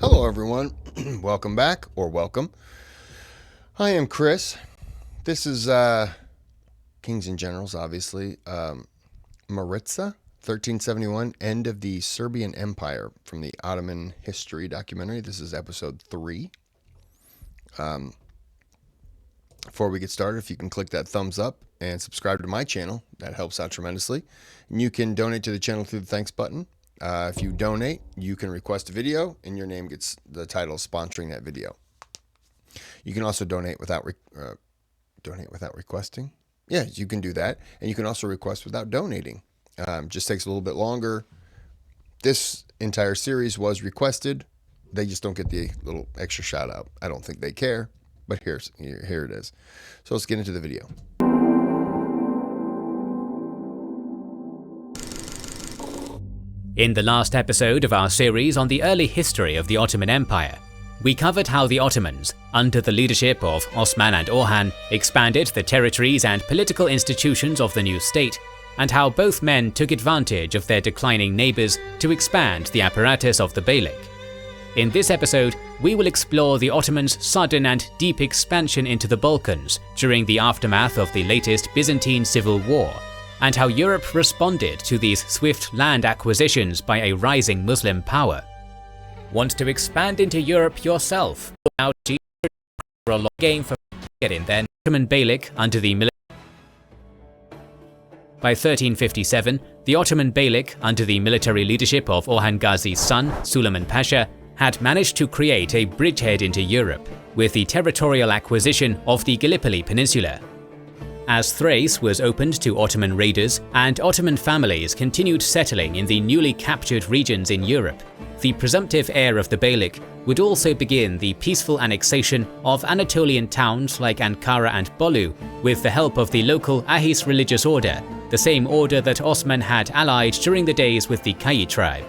Hello everyone, welcome back, or welcome. I am Kris. This is Kings and Generals, obviously. Maritsa, 1371, end of the Serbian Empire from the Ottoman history documentary. This is episode 3. Before we get started, if you can click that thumbs up and subscribe to my channel, that helps out tremendously. And you can donate to the channel through the thanks button. If you donate, you can request a video, and your name gets the title sponsoring that video. You can also donate without requesting. Yeah, you can do that, and you can also request without donating. Just takes a little bit longer. This entire series was requested. They just don't get the little extra shout out. I don't think they care, but here it is. So let's get into the video. In the last episode of our series on the early history of the Ottoman Empire, we covered how the Ottomans, under the leadership of Osman and Orhan, expanded the territories and political institutions of the new state, and how both men took advantage of their declining neighbours to expand the apparatus of the Beylik. In this episode, we will explore the Ottomans' sudden and deep expansion into the Balkans during the aftermath of the latest Byzantine civil war, and how Europe responded to these swift land acquisitions by a rising Muslim power. Want to expand into Europe yourself? Now, for a long game for getting then Ottoman Beylik under the military. By 1357, the Ottoman Beylik, under the military leadership of Orhan Ghazi's son, Suleiman Pasha, had managed to create a bridgehead into Europe, with the territorial acquisition of the Gallipoli Peninsula. As Thrace was opened to Ottoman raiders and Ottoman families continued settling in the newly captured regions in Europe, the presumptive heir of the Beylik would also begin the peaceful annexation of Anatolian towns like Ankara and Bolu with the help of the local Ahis religious order, the same order that Osman had allied during the days with the Kayi tribe.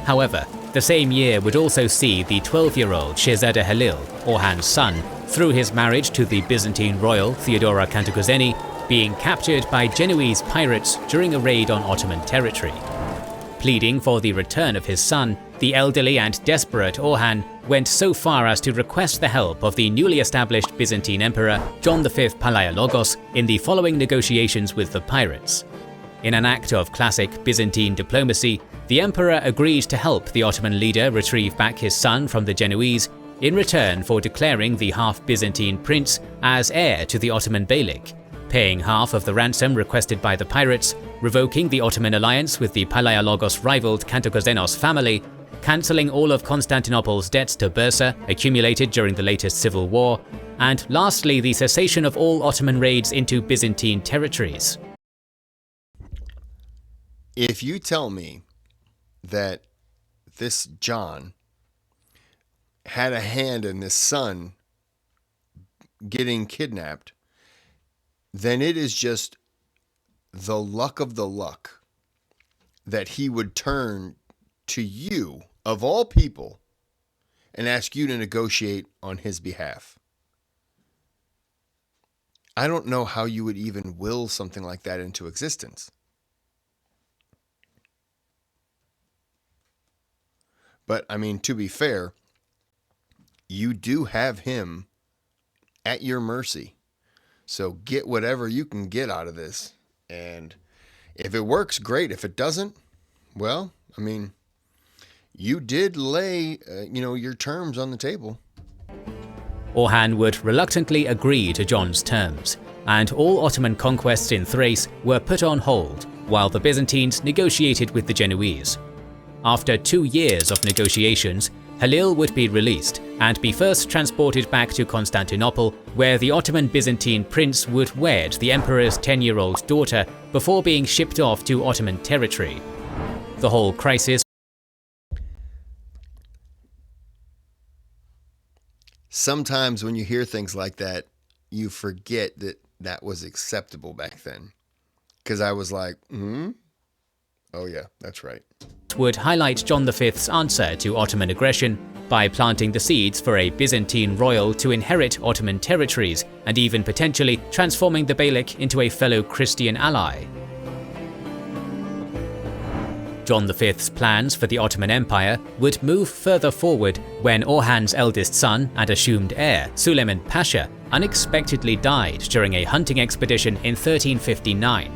However, the same year would also see the 12-year-old Shehzada Halil, Orhan's son, through his marriage to the Byzantine royal Theodora Cantacuzeni, being captured by Genoese pirates during a raid on Ottoman territory. Pleading for the return of his son, the elderly and desperate Orhan went so far as to request the help of the newly established Byzantine emperor John V Palaiologos in the following negotiations with the pirates. In an act of classic Byzantine diplomacy, the emperor agreed to help the Ottoman leader retrieve back his son from the Genoese in return for declaring the half-Byzantine prince as heir to the Ottoman Beylik, paying half of the ransom requested by the pirates, revoking the Ottoman alliance with the Palaiologos-rivaled Kantakuzenos family, cancelling all of Constantinople's debts to Bursa accumulated during the latest civil war, and lastly the cessation of all Ottoman raids into Byzantine territories. If you tell me that this John had a hand in this son getting kidnapped, then it is just the luck of the luck that he would turn to you, of all people, and ask you to negotiate on his behalf. I don't know how you would even will something like that into existence. But, I mean, to be fair, you do have him at your mercy. So get whatever you can get out of this. And if it works, great. If it doesn't, well, I mean, you did lay, your terms on the table. Orhan would reluctantly agree to John's terms, and all Ottoman conquests in Thrace were put on hold while the Byzantines negotiated with the Genoese. After 2 years of negotiations, Halil would be released and be first transported back to Constantinople, where the Ottoman Byzantine prince would wed the emperor's 10-year-old daughter before being shipped off to Ottoman territory. The whole crisis. Sometimes when you hear things like that, you forget that that was acceptable back then. Because I was like, oh yeah, that's right. Would highlight John V's answer to Ottoman aggression by planting the seeds for a Byzantine royal to inherit Ottoman territories and even potentially transforming the Beylik into a fellow Christian ally. John V's plans for the Ottoman Empire would move further forward when Orhan's eldest son and assumed heir, Süleyman Pasha, unexpectedly died during a hunting expedition in 1359.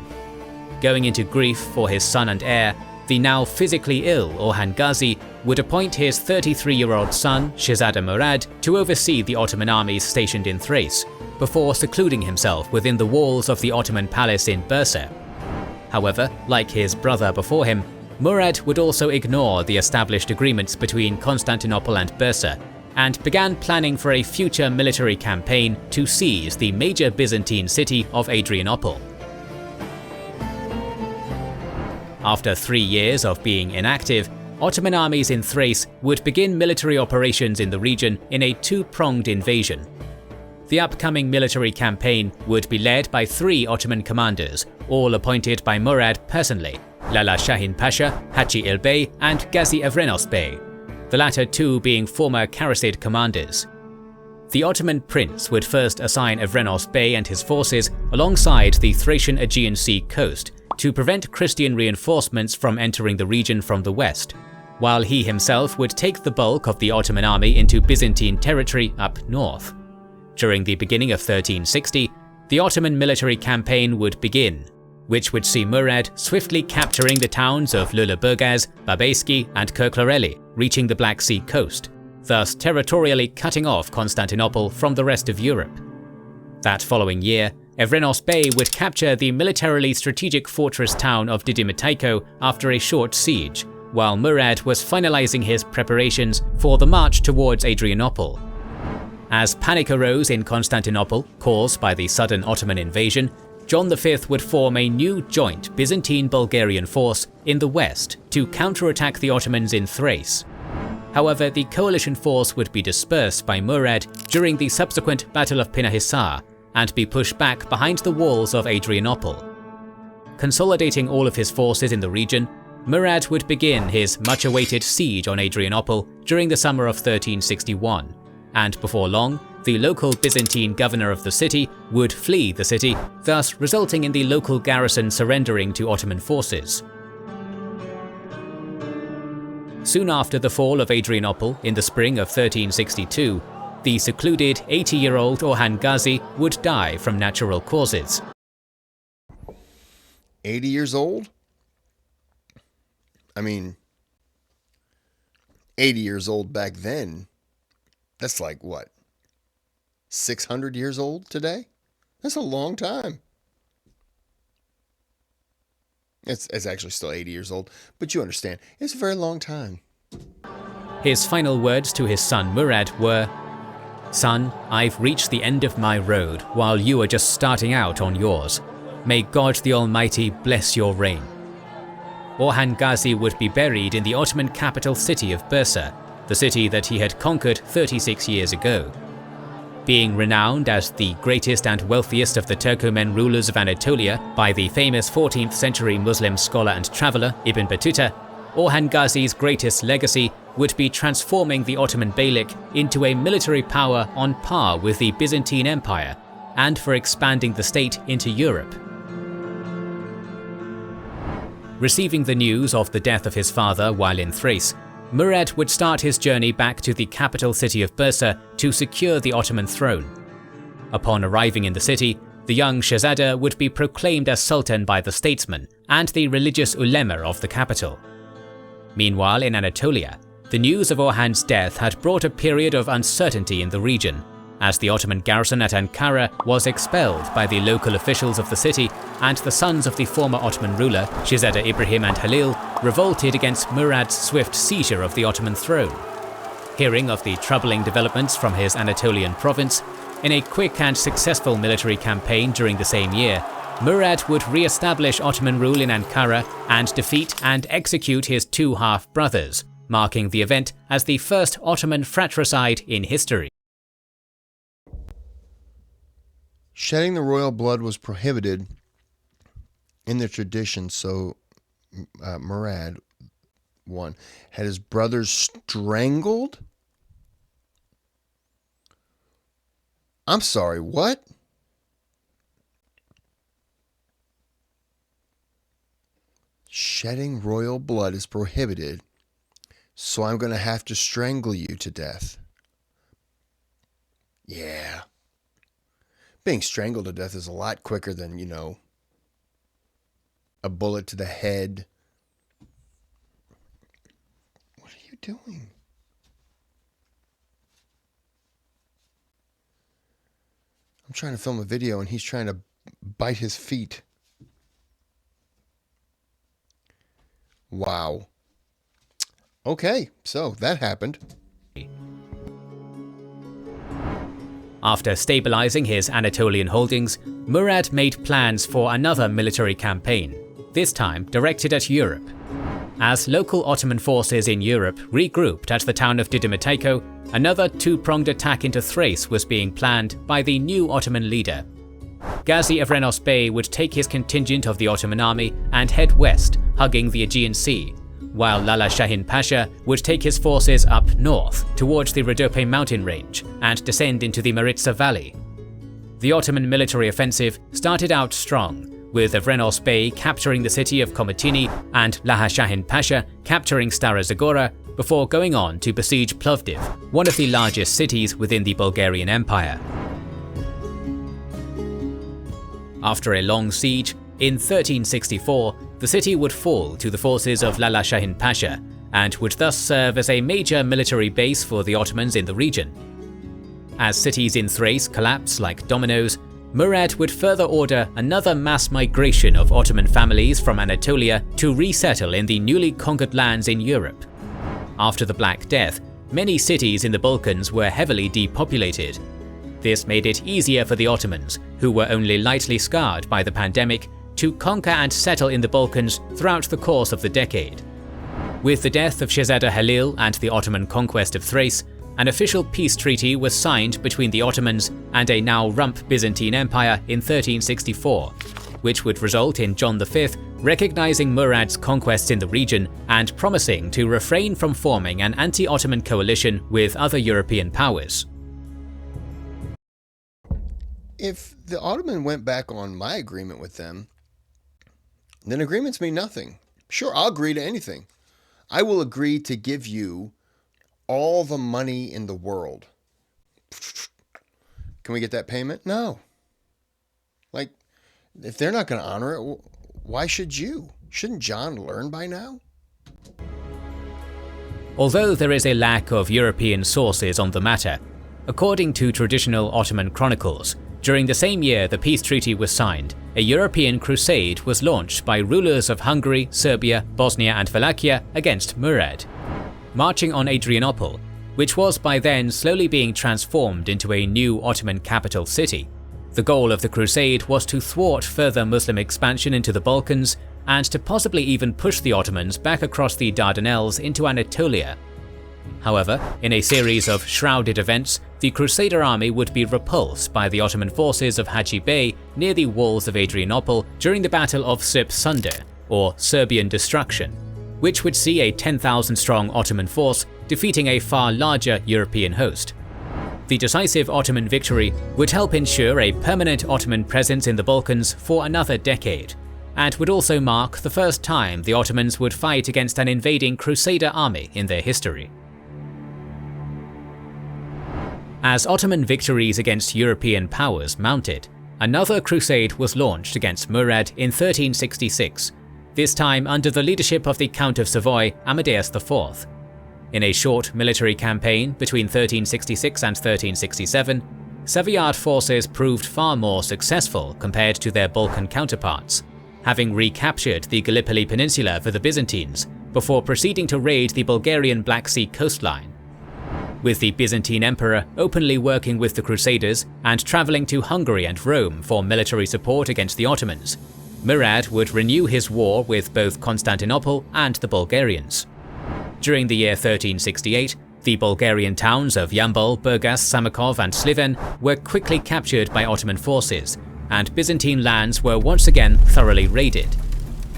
Going into grief for his son and heir, the now physically ill Orhan Gazi would appoint his 33-year-old son, Shehzada Murad, to oversee the Ottoman armies stationed in Thrace, before secluding himself within the walls of the Ottoman palace in Bursa. However, like his brother before him, Murad would also ignore the established agreements between Constantinople and Bursa, and began planning for a future military campaign to seize the major Byzantine city of Adrianople. After 3 years of being inactive, Ottoman armies in Thrace would begin military operations in the region in a two-pronged invasion. The upcoming military campaign would be led by 3 Ottoman commanders, all appointed by Murad personally: Lala Shahin Pasha, Hachi İlbey, and Gazi Evrenos Bey, the latter 2 being former Karasid commanders. The Ottoman prince would first assign Evrenos Bey and his forces alongside the Thracian Aegean Sea coast to prevent Christian reinforcements from entering the region from the west, while he himself would take the bulk of the Ottoman army into Byzantine territory up north. During the beginning of 1360, the Ottoman military campaign would begin, which would see Murad swiftly capturing the towns of Lüleburgaz, Babayski, and Kirklareli, reaching the Black Sea coast, thus territorially cutting off Constantinople from the rest of Europe. That following year, Evrenos Bey would capture the militarily strategic fortress town of Didimataiko after a short siege, while Murad was finalizing his preparations for the march towards Adrianople. As panic arose in Constantinople, caused by the sudden Ottoman invasion, John V would form a new joint Byzantine-Bulgarian force in the west to counterattack the Ottomans in Thrace. However, the coalition force would be dispersed by Murad during the subsequent Battle of Pinahisar and be pushed back behind the walls of Adrianople. Consolidating all of his forces in the region, Murad would begin his much-awaited siege on Adrianople during the summer of 1361, and before long, the local Byzantine governor of the city would flee the city, thus resulting in the local garrison surrendering to Ottoman forces. Soon after the fall of Adrianople in the spring of 1362, the secluded 80-year-old Orhan Gazi would die from natural causes. 80 years old? I mean, 80 years old back then, that's like what? 600 years old today? That's a long time. It's actually still 80 years old, but you understand, it's a very long time. His final words to his son Murad were, "Son, I've reached the end of my road while you are just starting out on yours. May God the Almighty bless your reign." Orhan Gazi would be buried in the Ottoman capital city of Bursa, the city that he had conquered 36 years ago. Being renowned as the greatest and wealthiest of the Turkoman rulers of Anatolia by the famous 14th century Muslim scholar and traveller Ibn Battuta, Orhan Gazi's greatest legacy would be transforming the Ottoman Beylik into a military power on par with the Byzantine Empire, and for expanding the state into Europe. Receiving the news of the death of his father while in Thrace, Murad would start his journey back to the capital city of Bursa to secure the Ottoman throne. Upon arriving in the city, the young Shehzada would be proclaimed as Sultan by the statesmen and the religious ulema of the capital. Meanwhile, in Anatolia, the news of Orhan's death had brought a period of uncertainty in the region, as the Ottoman garrison at Ankara was expelled by the local officials of the city, and the sons of the former Ottoman ruler, Shehzada Ibrahim and Halil, revolted against Murad's swift seizure of the Ottoman throne. Hearing of the troubling developments from his Anatolian province, in a quick and successful military campaign during the same year, Murad would re-establish Ottoman rule in Ankara and defeat and execute his 2 half-brothers, marking the event as the first Ottoman fratricide in history. Shedding the royal blood was prohibited in the tradition, so Murad had his brothers strangled? I'm sorry, what? Shedding royal blood is prohibited, so I'm going to have to strangle you to death. Yeah. Being strangled to death is a lot quicker than, a bullet to the head. What are you doing? I'm trying to film a video and he's trying to bite his feet. Wow. Okay, so that happened. After stabilizing his Anatolian holdings, Murad made plans for another military campaign, this time directed at Europe. As local Ottoman forces in Europe regrouped at the town of Didymateiko, another two-pronged attack into Thrace was being planned by the new Ottoman leader. Ghazi Evrenos Bey would take his contingent of the Ottoman army and head west, hugging the Aegean Sea, while Lala Shahin Pasha would take his forces up north towards the Rhodope mountain range and descend into the Maritsa valley. The Ottoman military offensive started out strong, with Evrenos Bey capturing the city of Komotini and Lala Shahin Pasha capturing Stara Zagora before going on to besiege Plovdiv, one of the largest cities within the Bulgarian Empire. After a long siege, in 1364, the city would fall to the forces of Lala Shahin Pasha and would thus serve as a major military base for the Ottomans in the region. As cities in Thrace collapsed like dominoes, Murad would further order another mass migration of Ottoman families from Anatolia to resettle in the newly conquered lands in Europe. After the Black Death, many cities in the Balkans were heavily depopulated. This made it easier for the Ottomans, who were only lightly scarred by the pandemic, to conquer and settle in the Balkans throughout the course of the decade. With the death of Shehzada Halil and the Ottoman conquest of Thrace, an official peace treaty was signed between the Ottomans and a now rump Byzantine Empire in 1364, which would result in John V recognizing Murad's conquests in the region and promising to refrain from forming an anti-Ottoman coalition with other European powers. If the Ottoman went back on my agreement with them, then agreements mean nothing. Sure, I'll agree to anything. I will agree to give you all the money in the world. Can we get that payment? No. Like, if they're not going to honor it, why should you? Shouldn't John learn by now? Although there is a lack of European sources on the matter, according to traditional Ottoman chronicles, during the same year the peace treaty was signed, a European crusade was launched by rulers of Hungary, Serbia, Bosnia and Wallachia against Murad. Marching on Adrianople, which was by then slowly being transformed into a new Ottoman capital city. The goal of the crusade was to thwart further Muslim expansion into the Balkans and to possibly even push the Ottomans back across the Dardanelles into Anatolia. However, in a series of shrouded events, the Crusader army would be repulsed by the Ottoman forces of Haji Bey near the walls of Adrianople during the Battle of Srp Sunder, or Serbian Destruction, which would see a 10,000-strong Ottoman force defeating a far larger European host. The decisive Ottoman victory would help ensure a permanent Ottoman presence in the Balkans for another decade, and would also mark the first time the Ottomans would fight against an invading Crusader army in their history. As Ottoman victories against European powers mounted, another crusade was launched against Murad in 1366, this time under the leadership of the Count of Savoy, Amadeus IV. In a short military campaign between 1366 and 1367, Savoyard forces proved far more successful compared to their Balkan counterparts, having recaptured the Gallipoli Peninsula for the Byzantines before proceeding to raid the Bulgarian Black Sea coastline. With the Byzantine Emperor openly working with the Crusaders and travelling to Hungary and Rome for military support against the Ottomans, Murad would renew his war with both Constantinople and the Bulgarians. During the year 1368, the Bulgarian towns of Yambol, Burgas, Samakov and Sliven were quickly captured by Ottoman forces, and Byzantine lands were once again thoroughly raided.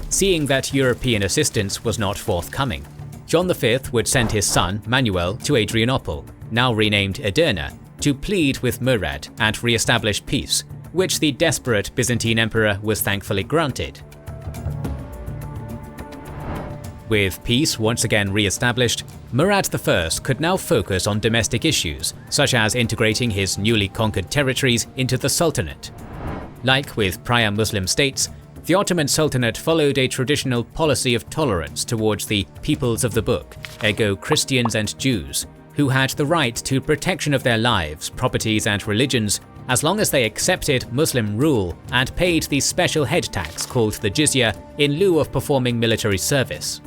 Seeing that European assistance was not forthcoming, John V would send his son, Manuel, to Adrianople, now renamed Edirne, to plead with Murad and re-establish peace, which the desperate Byzantine emperor was thankfully granted. With peace once again re-established, Murad I could now focus on domestic issues, such as integrating his newly conquered territories into the Sultanate. Like with prior Muslim states, the Ottoman Sultanate followed a traditional policy of tolerance towards the peoples of the book, ergo Christians and Jews, who had the right to protection of their lives, properties and religions as long as they accepted Muslim rule and paid the special head tax called the jizya in lieu of performing military service.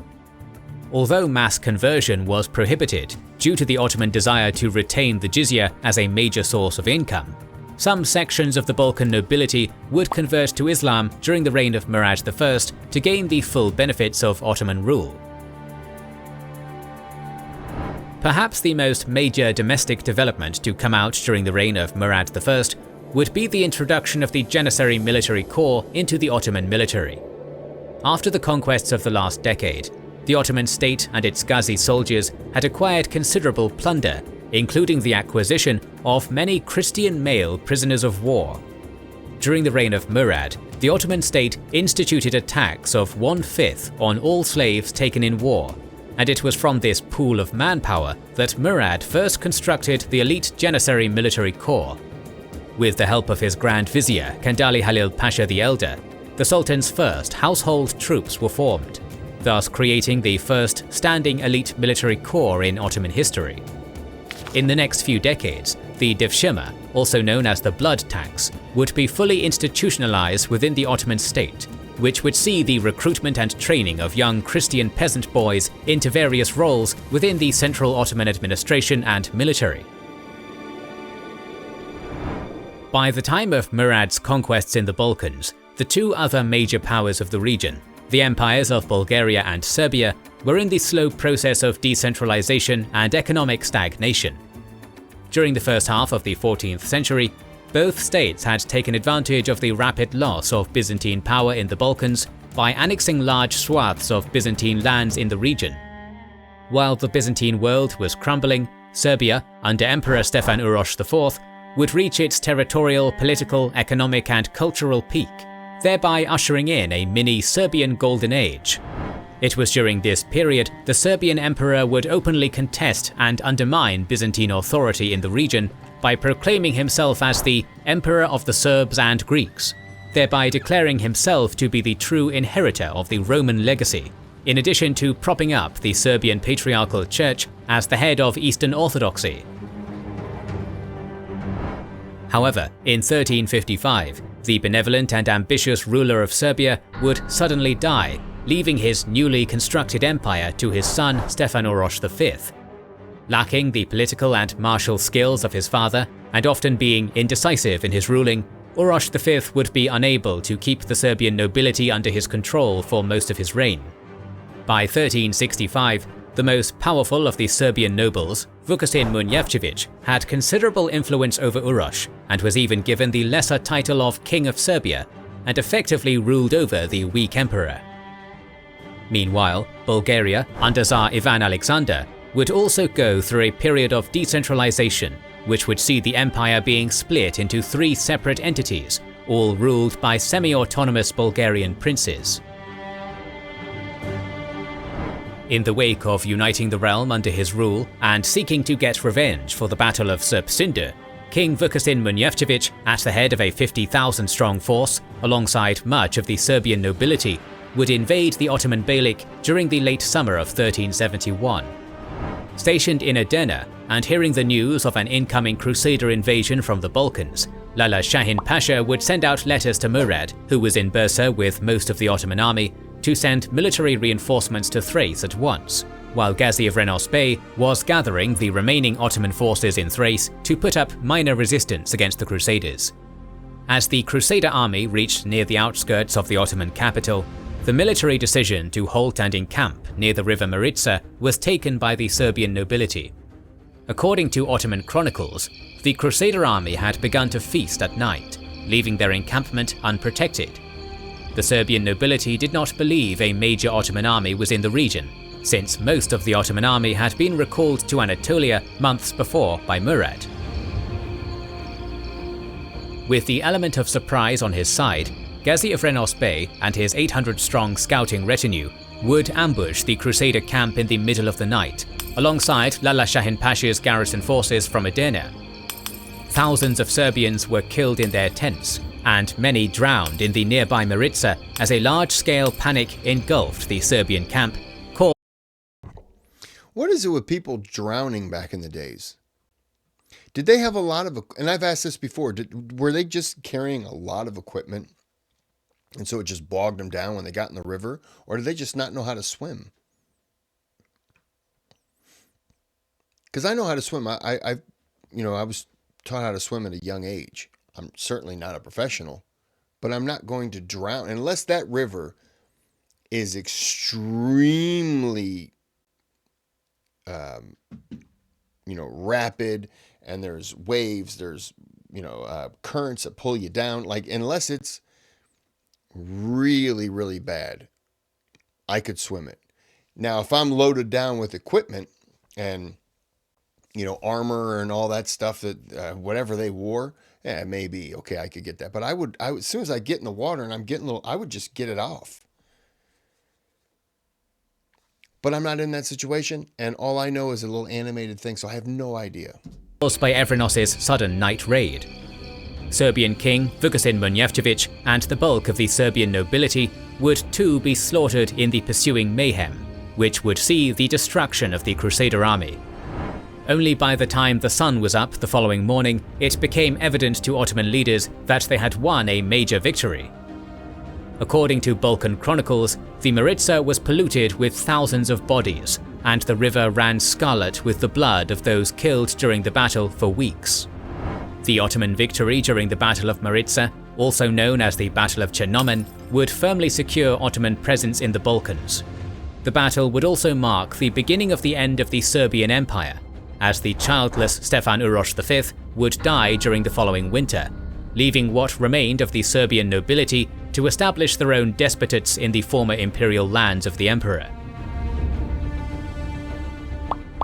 Although mass conversion was prohibited due to the Ottoman desire to retain the jizya as a major source of income, some sections of the Balkan nobility would convert to Islam during the reign of Murad I to gain the full benefits of Ottoman rule. Perhaps the most major domestic development to come out during the reign of Murad I would be the introduction of the Janissary military corps into the Ottoman military. After the conquests of the last decade, the Ottoman state and its Ghazi soldiers had acquired considerable plunder, including the acquisition of many Christian male prisoners of war. During the reign of Murad, the Ottoman state instituted a tax of 1/5 on all slaves taken in war, and it was from this pool of manpower that Murad first constructed the elite Janissary military corps. With the help of his Grand Vizier, Kandali Halil Pasha the Elder, the Sultan's first household troops were formed, thus creating the first standing elite military corps in Ottoman history. In the next few decades, the devshirme, also known as the blood tax, would be fully institutionalized within the Ottoman state, which would see the recruitment and training of young Christian peasant boys into various roles within the Central Ottoman administration and military. By the time of Murad's conquests in the Balkans, the two other major powers of the region, the empires of Bulgaria and Serbia, were in the slow process of decentralization and economic stagnation. During the first half of the 14th century, both states had taken advantage of the rapid loss of Byzantine power in the Balkans by annexing large swaths of Byzantine lands in the region. While the Byzantine world was crumbling, Serbia, under Emperor Stefan Uroš IV, would reach its territorial, political, economic and cultural peak, thereby ushering in a mini Serbian Golden Age. It was during this period the Serbian emperor would openly contest and undermine Byzantine authority in the region by proclaiming himself as the Emperor of the Serbs and Greeks, thereby declaring himself to be the true inheritor of the Roman legacy, in addition to propping up the Serbian Patriarchal Church as the head of Eastern Orthodoxy. However, in 1355, the benevolent and ambitious ruler of Serbia would suddenly die, leaving his newly constructed empire to his son Stefan Uroš V. Lacking the political and martial skills of his father, and often being indecisive in his ruling, Uroš V would be unable to keep the Serbian nobility under his control for most of his reign. By 1365, the most powerful of the Serbian nobles, Vukašin Munjevčević, had considerable influence over Uroš and was even given the lesser title of King of Serbia, and effectively ruled over the weak emperor. Meanwhile, Bulgaria, under Tsar Ivan Alexander, would also go through a period of decentralization, which would see the empire being split into 3 separate entities, all ruled by semi-autonomous Bulgarian princes. In the wake of uniting the realm under his rule and seeking to get revenge for the Battle of Srpsund, King Vukašin Munjevčević, at the head of a 50,000-strong force, alongside much of the Serbian nobility, would invade the Ottoman Beylik during the late summer of 1371. Stationed in Edirne and hearing the news of an incoming Crusader invasion from the Balkans, Lala Shahin Pasha would send out letters to Murad, who was in Bursa with most of the Ottoman army, to send military reinforcements to Thrace at once, while Ghazi of Renos Bey was gathering the remaining Ottoman forces in Thrace to put up minor resistance against the Crusaders. As the Crusader army reached near the outskirts of the Ottoman capital, the military decision to halt and encamp near the river Maritsa was taken by the Serbian nobility. According to Ottoman chronicles, the Crusader army had begun to feast at night, leaving their encampment unprotected. The Serbian nobility did not believe a major Ottoman army was in the region, since most of the Ottoman army had been recalled to Anatolia months before by Murad. With the element of surprise on his side, Ghazi of Renos Bey and his 800-strong scouting retinue would ambush the Crusader camp in the middle of the night, alongside Lala Shahin Pasha's garrison forces from Edirne. Thousands of Serbians were killed in their tents, and many drowned in the nearby Maritsa as a large-scale panic engulfed the Serbian camp. What is it with people drowning back in the days? Did they have a lot of, and I've asked this before, were they just carrying a lot of equipment and so it just bogged them down when they got in the river? Or did they just not know how to swim? Because I know how to swim. I was taught how to swim at a young age. I'm certainly not a professional, but I'm not going to drown unless that river is extremely, rapid, and there's waves, there's, currents that pull you down. Like, unless it's really, really bad, I could swim it. Now, if I'm loaded down with equipment and, armor and all that stuff that whatever they wore, yeah, maybe okay, I could get that. But I would as soon as I get in the water and I'm getting a little, I would just get it off. But I'm not in that situation, and all I know is a little animated thing, so I have no idea. Caused by Evrenos's sudden night raid. Serbian king Vukašin Munjevčević and the bulk of the Serbian nobility would too be slaughtered in the pursuing mayhem, which would see the destruction of the Crusader army. Only by the time the sun was up the following morning, it became evident to Ottoman leaders that they had won a major victory. According to Balkan chronicles, the Maritsa was polluted with thousands of bodies, and the river ran scarlet with the blood of those killed during the battle for weeks. The Ottoman victory during the Battle of Maritsa, also known as the Battle of Chernomen, would firmly secure Ottoman presence in the Balkans. The battle would also mark the beginning of the end of the Serbian Empire, as the childless Stefan Uroš V would die during the following winter, leaving what remained of the Serbian nobility to establish their own despotates in the former imperial lands of the emperor.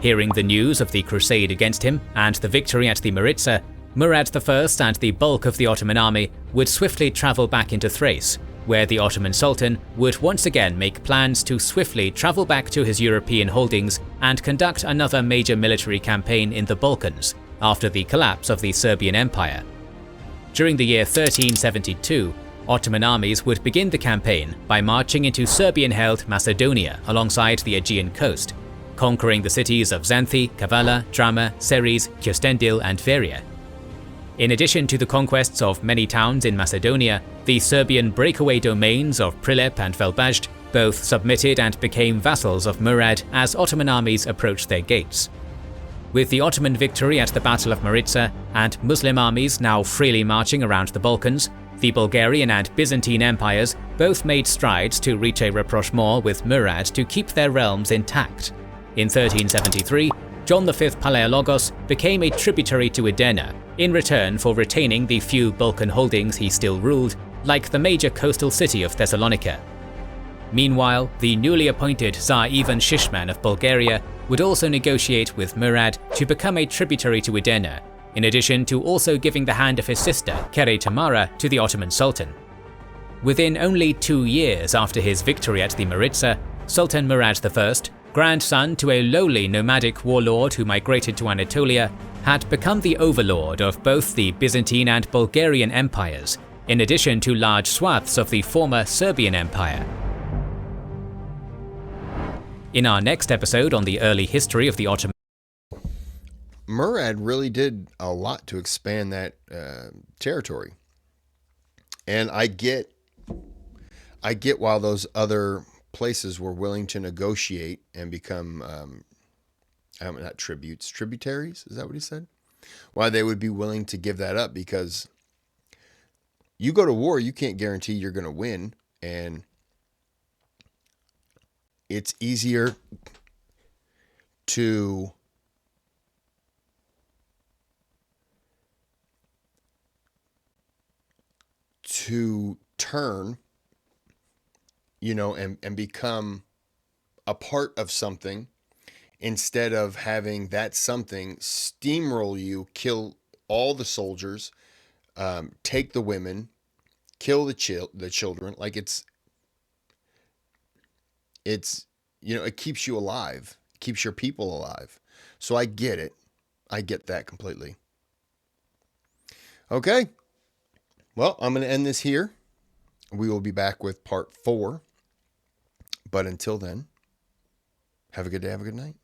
Hearing the news of the crusade against him and the victory at the Maritsa, Murad I and the bulk of the Ottoman army would swiftly travel back into Thrace, where the Ottoman Sultan would once again make plans to swiftly travel back to his European holdings and conduct another major military campaign in the Balkans after the collapse of the Serbian Empire. During the year 1372, Ottoman armies would begin the campaign by marching into Serbian-held Macedonia alongside the Aegean coast, conquering the cities of Xanthi, Kavala, Drama, Ceres, Kyustendil and Veria. In addition to the conquests of many towns in Macedonia, the Serbian breakaway domains of Prilep and Velbajд both submitted and became vassals of Murad as Ottoman armies approached their gates. With the Ottoman victory at the Battle of Maritsa and Muslim armies now freely marching around the Balkans, the Bulgarian and Byzantine empires both made strides to reach a rapprochement with Murad to keep their realms intact. In 1373, John V Palaiologos became a tributary to Edirne in return for retaining the few Balkan holdings he still ruled, like the major coastal city of Thessalonica. Meanwhile, the newly appointed Tsar Ivan Shishman of Bulgaria would also negotiate with Murad to become a tributary to Edirne, in addition to also giving the hand of his sister, Kere Tamara, to the Ottoman Sultan. Within only 2 years after his victory at the Maritsa, Sultan Murad I, grandson to a lowly nomadic warlord who migrated to Anatolia, had become the overlord of both the Byzantine and Bulgarian empires, in addition to large swaths of the former Serbian Empire. In our next episode on the early history of the Ottoman, Murad really did a lot to expand that territory, and I get why those other places were willing to negotiate and become not tributes, tributaries. Is that what he said? Why they would be willing to give that up, because you go to war, you can't guarantee you're going to win, and it's easier to turn, and become a part of something instead of having that something steamroll you, kill all the soldiers, take the women, kill the children. Like, It's, it keeps you alive, keeps your people alive. So I get it. I get that completely. Okay. Well, I'm going to end this here. We will be back with part 4. But until then, have a good day, have a good night.